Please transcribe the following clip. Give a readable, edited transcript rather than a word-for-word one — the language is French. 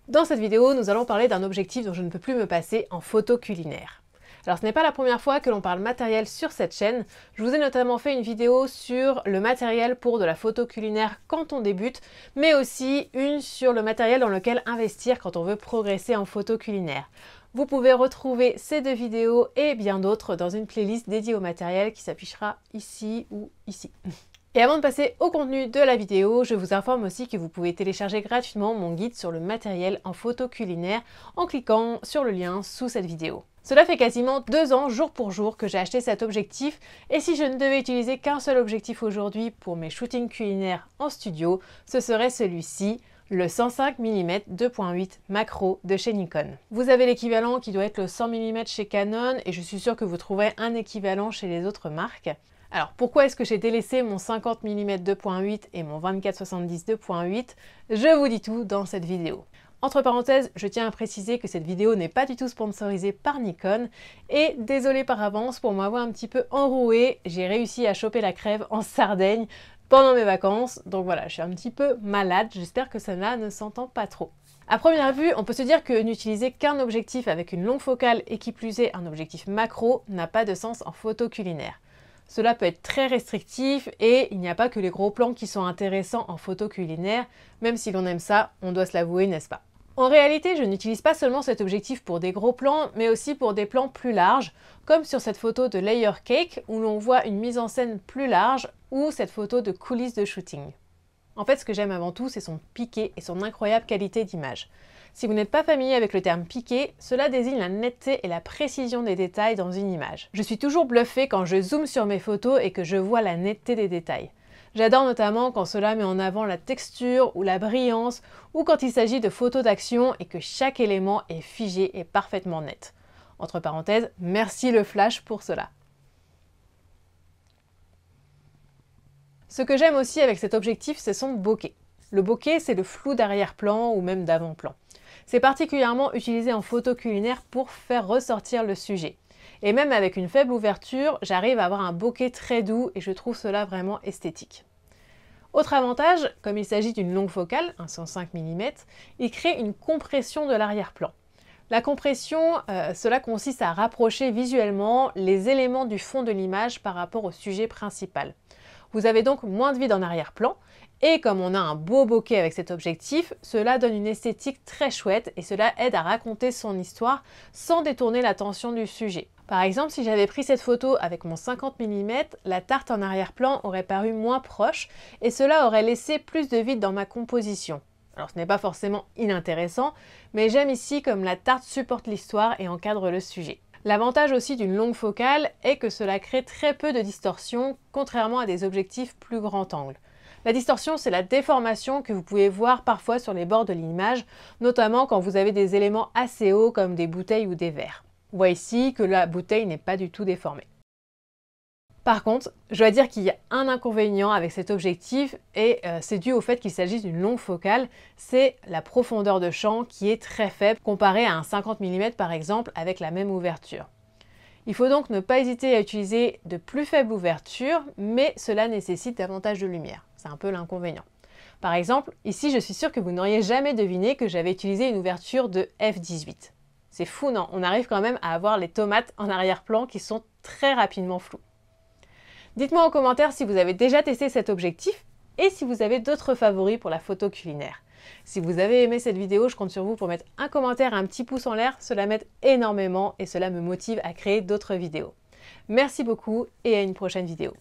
Dans cette vidéo, nous allons parler d'un objectif dont je ne peux plus me passer en photo culinaire. Alors ce n'est pas la première fois que l'on parle matériel sur cette chaîne. Je vous ai notamment fait une vidéo sur le matériel pour de la photo culinaire quand on débute, mais aussi une sur le matériel dans lequel investir quand on veut progresser en photo culinaire. Vous pouvez retrouver ces deux vidéos et bien d'autres dans une playlist dédiée au matériel qui s'affichera ici ou ici. Et avant de passer au contenu de la vidéo, je vous informe aussi que vous pouvez télécharger gratuitement mon guide sur le matériel en photo culinaire en cliquant sur le lien sous cette vidéo. Cela fait quasiment 2 ans, jour pour jour, que j'ai acheté cet objectif, et si je ne devais utiliser qu'un seul objectif aujourd'hui pour mes shootings culinaires en studio, ce serait celui-ci, le 105 mm 2.8 macro de chez Nikon. Vous avez l'équivalent qui doit être le 100 mm chez Canon, et je suis sûre que vous trouverez un équivalent chez les autres marques. Alors pourquoi est-ce que j'ai délaissé mon 50 mm 2.8 et mon 24-70 2.8? Je vous dis tout dans cette vidéo. Entre parenthèses, je tiens à préciser que cette vidéo n'est pas du tout sponsorisée par Nikon et désolée par avance pour m'avoir un petit peu enrouée, j'ai réussi à choper la crève en Sardaigne pendant mes vacances, donc voilà, je suis un petit peu malade, j'espère que cela ne s'entend pas trop. À première vue, on peut se dire que n'utiliser qu'un objectif avec une longue focale et qui plus est un objectif macro n'a pas de sens en photo culinaire. Cela peut être très restrictif et il n'y a pas que les gros plans qui sont intéressants en photo culinaire, même si l'on aime ça, on doit se l'avouer, n'est-ce pas? En réalité, je n'utilise pas seulement cet objectif pour des gros plans, mais aussi pour des plans plus larges, comme sur cette photo de Layer Cake où l'on voit une mise en scène plus large, ou cette photo de coulisses de shooting. En fait, ce que j'aime avant tout, c'est son piqué et son incroyable qualité d'image. Si vous n'êtes pas familier avec le terme piqué, cela désigne la netteté et la précision des détails dans une image. Je suis toujours bluffée quand je zoome sur mes photos et que je vois la netteté des détails. J'adore notamment quand cela met en avant la texture ou la brillance, ou quand il s'agit de photos d'action et que chaque élément est figé et parfaitement net. Entre parenthèses, merci le flash pour cela. Ce que j'aime aussi avec cet objectif, c'est son bokeh. Le bokeh, c'est le flou d'arrière-plan ou même d'avant-plan. C'est particulièrement utilisé en photo culinaire pour faire ressortir le sujet. Et même avec une faible ouverture, j'arrive à avoir un bokeh très doux et je trouve cela vraiment esthétique. Autre avantage, comme il s'agit d'une longue focale, un 105 mm, il crée une compression de l'arrière-plan. La compression, cela consiste à rapprocher visuellement les éléments du fond de l'image par rapport au sujet principal. Vous avez donc moins de vide en arrière-plan, et comme on a un beau bokeh avec cet objectif, cela donne une esthétique très chouette et cela aide à raconter son histoire sans détourner l'attention du sujet. Par exemple, si j'avais pris cette photo avec mon 50 mm, la tarte en arrière-plan aurait paru moins proche et cela aurait laissé plus de vide dans ma composition. Alors ce n'est pas forcément inintéressant, mais j'aime ici comme la tarte supporte l'histoire et encadre le sujet. L'avantage aussi d'une longue focale est que cela crée très peu de distorsion, contrairement à des objectifs plus grand angle. La distorsion, c'est la déformation que vous pouvez voir parfois sur les bords de l'image, notamment quand vous avez des éléments assez hauts comme des bouteilles ou des verres. On voit ici que la bouteille n'est pas du tout déformée. Par contre, je dois dire qu'il y a un inconvénient avec cet objectif et c'est dû au fait qu'il s'agit d'une longue focale, c'est la profondeur de champ qui est très faible comparée à un 50 mm par exemple avec la même ouverture. Il faut donc ne pas hésiter à utiliser de plus faibles ouvertures, mais cela nécessite davantage de lumière. C'est un peu l'inconvénient. Par exemple, ici je suis sûre que vous n'auriez jamais deviné que j'avais utilisé une ouverture de f/18. C'est fou, non? On arrive quand même à avoir les tomates en arrière-plan qui sont très rapidement floues. Dites-moi en commentaire si vous avez déjà testé cet objectif et si vous avez d'autres favoris pour la photo culinaire. Si vous avez aimé cette vidéo, je compte sur vous pour mettre un commentaire et un petit pouce en l'air, cela m'aide énormément et cela me motive à créer d'autres vidéos. Merci beaucoup et à une prochaine vidéo.